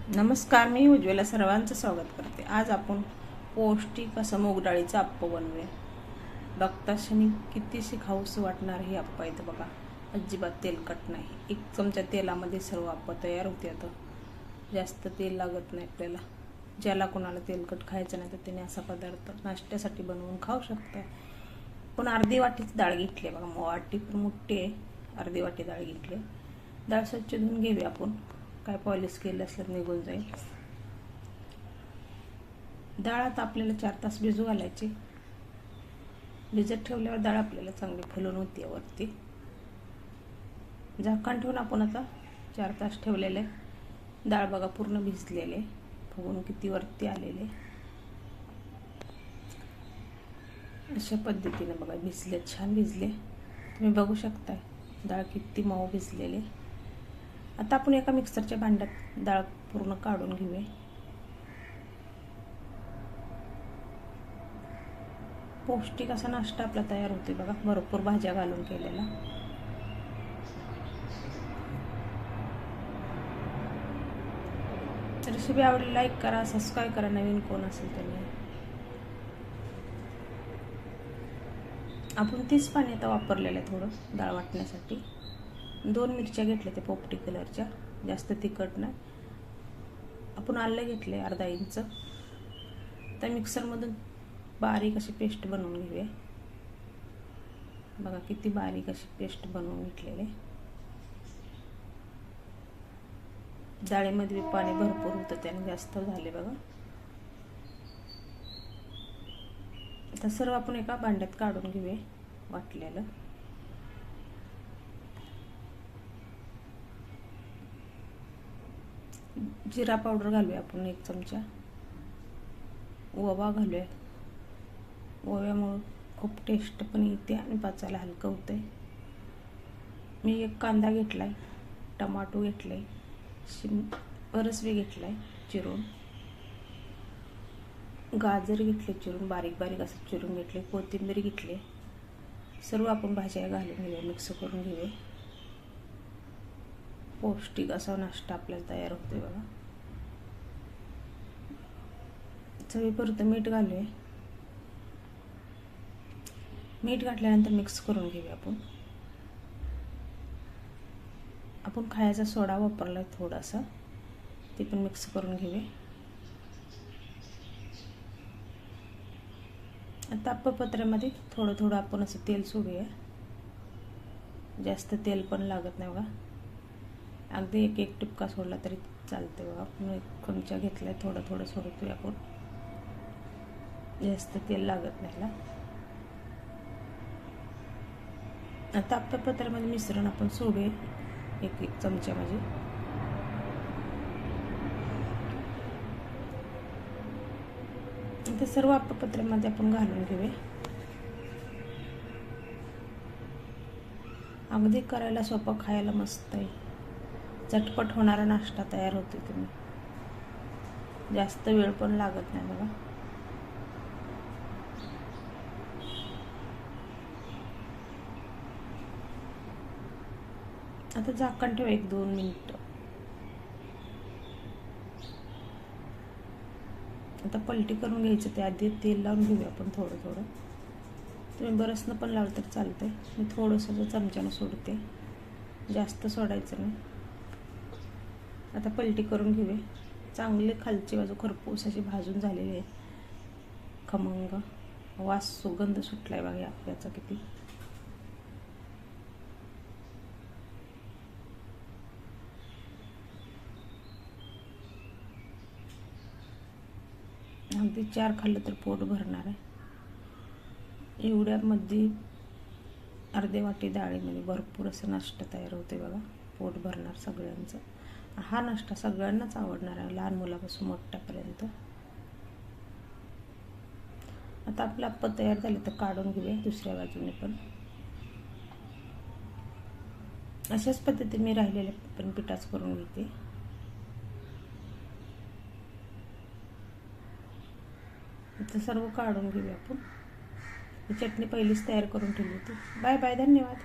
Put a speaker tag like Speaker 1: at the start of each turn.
Speaker 1: नमस्कार, मी उज्ज्वला सर्वांचं स्वागत करते। आज आपण पौष्टिक असं मूग डाळीचं अप्पं बनवूया। बघताक्षणी कितीशी खाऊस वाटणार हे अप्पं आहे तर बघा, अजिबात तेलकट नाही। 1 चमचा तेलामध्ये सर्व अप्पं तयार होते। आता जास्त तेल लागत नाही आपल्याला। ज्याला कोणाला तेलकट खायचं नाही तर त्याने असा पदार्थ नाश्त्यासाठी बनवून खाऊ शकता। पण अर्धी वाटीच डाळ घेतली बघा, वाटी पण मोठी आहे। अर्धी वाटी डाळ घेतली। डाळ स्वच्छ धुवून घेऊया आपण, काय पॉलिश केलं असलं निघून जाईल। डाळ आता आपल्याला 4 तास भिजू घालायची। भिजत ठेवल्यावर डाळ आपल्याला चांगली फुलून होती वरती। झाकण ठेवून आपण आता 4 तास ठेवलेले। डाळ बघा पूर्ण भिजलेले, फुगून किती वरती आलेले। अशा पद्धतीने बघा भिजले, छान भिजले। तुम्ही बघू शकता डाळ किती मऊ भिजलेली। आता आपण एका मिक्सरच्या भांड्यात डाळ पूर्ण काढून घेऊया। पौष्टिक असा नाश्ता आपला तयार होतोय बघा, भरपूर भाज्या घालून केलेला। रेसिपी आवडली लाईक करा, सबस्क्राईब करा, नवीन कोण असेल त्यांनी। आपण 30 पाणी आता वापरलेलं आहे थोडं डाळ वाटण्यासाठी। 2 मिरच्या घेतल्या ते पोपटी कलरच्या, जास्त तिखट नाही। आपण आलं घेतले अर्धा इंच। तर मिक्सरमधून बारीक अशी पेस्ट बनवून घेऊया। बघा किती बारीक अशी पेस्ट बनवून घेतलेली। डाळीमध्ये पाणी भरपूर होतं त्याने जास्त झाले बघा। आता सर्व आपण एका भांड्यात काढून घेऊया वाटलेलं। जिरा पावडर घालूया आपण 1 चमचा। ओवा घालूया, ओव्यामुळे खूप टेस्ट पण येते आणि पचायला हलकं होतंय। मी 1 कांदा घेतलाय, टमाटो घेतलाय, फरसबी घेतलाय चिरून, गाजर घेतले चिरून, बारीक बारीक असं चिरून घेतले, कोथिंबीर घेतली। सर्व आपण भाज्या घालून घेऊया, मिक्स करून घेऊया। पौष्टिक असा नाश्ता आपल्याला तयार होतोय बघा। चवीपुरतं मीठ घालूया। मीठ घातल्यानंतर मिक्स करून घेऊया आपण। आपण खायचा सोडा वापरलाय थोडासा, ते पण मिक्स करून घेऊया। आता अप्पपत्रामध्ये थोडं थोडं आपण असं तेल सोडूया। जास्त तेल पण लागत नाही बघा, अगदी 1 टिपका सोडला तरी चालते बघा। आपण 1 चमचा घेतलाय, थोडं थोडं सोडतोय आपण, जास्त तेल लागत नाही ला। आता अप्पपत्रामध्ये मिश्रण आपण सोडूया 1 चमचा म्हणजे। आता सर्व अप्पपत्रामध्ये आपण घालून घेऊया। अगदी करायला सोपा, खायला मस्त आहे। झटपट होणारा नाश्ता तयार होतो तुम्ही, जास्त वेळ पण लागत नाही बघा। आता झाकण ठेवा 1-2 मिनिटं। आता पलटी करून घ्यायचं, त्या आधी तेल लावून घेऊया आपण थोडं थोडं। तुम्ही बरसनं पण लावलं तर चालतंय, मी थोडंसं चमच्यानं सोडते, जास्त सोडायचं नाही। आता पलटी करून घेऊया। चांगले खालची बाजू खरपूस अशी भाजून झालेली आहे, खमंग वास सुगंध सुटलाय बघा याचा किती। अगदी 4 खाल्लं तर पोट भरणार आहे। एवढ्यामध्ये अर्धी वाटी डाळीमध्ये भरपूर असं नाश्ता तयार होते बघा, पोट भरणार सगळ्यांचं। हा नाश्ता सगळ्यांनाच आवडणार आहे, लहान मुलापासून मोठ्यापर्यंत। आता आपलं अप्पं तयार झालं तर काढून घेऊया दुसऱ्या बाजूने पण। अशाच पद्धतीने मी राहिलेले पण पिठाच करून घेते। आता सर्व काढून घेऊया आपण। चटणी पहिलीच तयार करून ठेवली होती। बाय बाय, धन्यवाद।